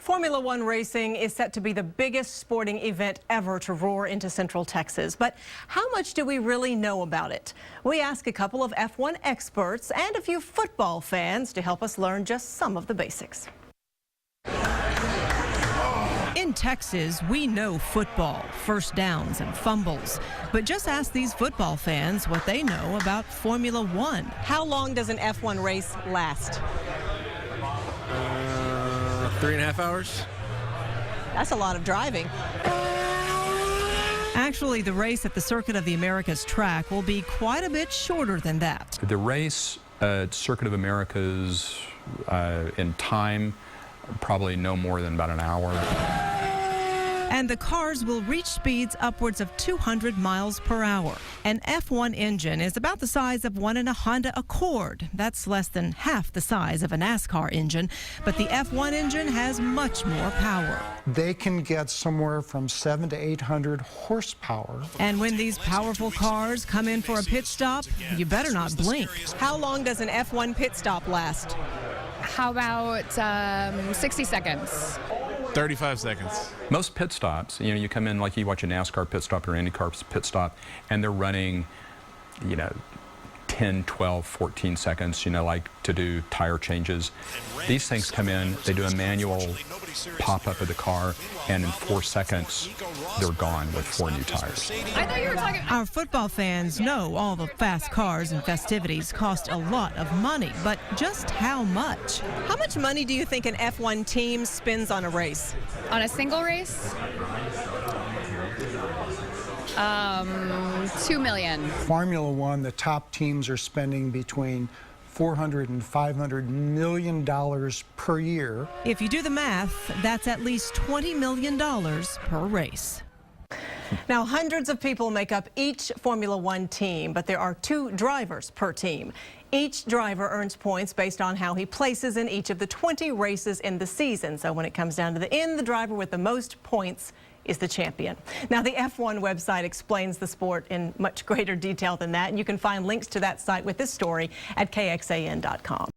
Formula One racing is set to be the biggest sporting event ever to roar into Central Texas. But how much do we really know about it? We ask a couple of F1 experts and a few football fans to help us learn just some of the basics. In Texas, we know football, first downs and fumbles. But just ask these football fans what they know about Formula One. How long does an F1 race last? 3.5 hours. That's a lot of driving. Actually, the race at the Circuit of the Americas track will be quite a bit shorter than that. The race at Circuit of Americas in time, probably no more than about an hour. And the cars will reach speeds upwards of 200 miles per hour. An F1 engine is about the size of one in a Honda Accord. That's less than half the size of a NASCAR engine. But the F1 engine has much more power. They can get somewhere from 700 to 800 horsepower. And when these powerful cars come in for a pit stop, you better not blink. How long does an F1 pit stop last? How about 60 seconds? 35 seconds. Most pit stops, you come in like you watch a NASCAR pit stop or any car's pit stop, and they're running, 10, 12, 14 seconds, like to do tire changes. These things come in, they do a manual pop-up of the car, and in 4 seconds, they're gone with 4 new tires. I thought you were talking... Our football fans know all the fast cars and festivities cost a lot of money, but just how much? How much money do you think an F1 team spends on a race? On a single race? $2 million. Formula One, the top teams are spending between $400 and $500 million per year. If you do the math, that's at least $20 million per race. Now, hundreds of people make up each Formula One team, but there are 2 drivers per team. Each driver earns points based on how he places in each of the 20 races in the season. So when it comes down to the end, the driver with the most points is the champion. Now, the F1 website explains the sport in much greater detail than that, and you can find links to that site with this story at KXAN.com.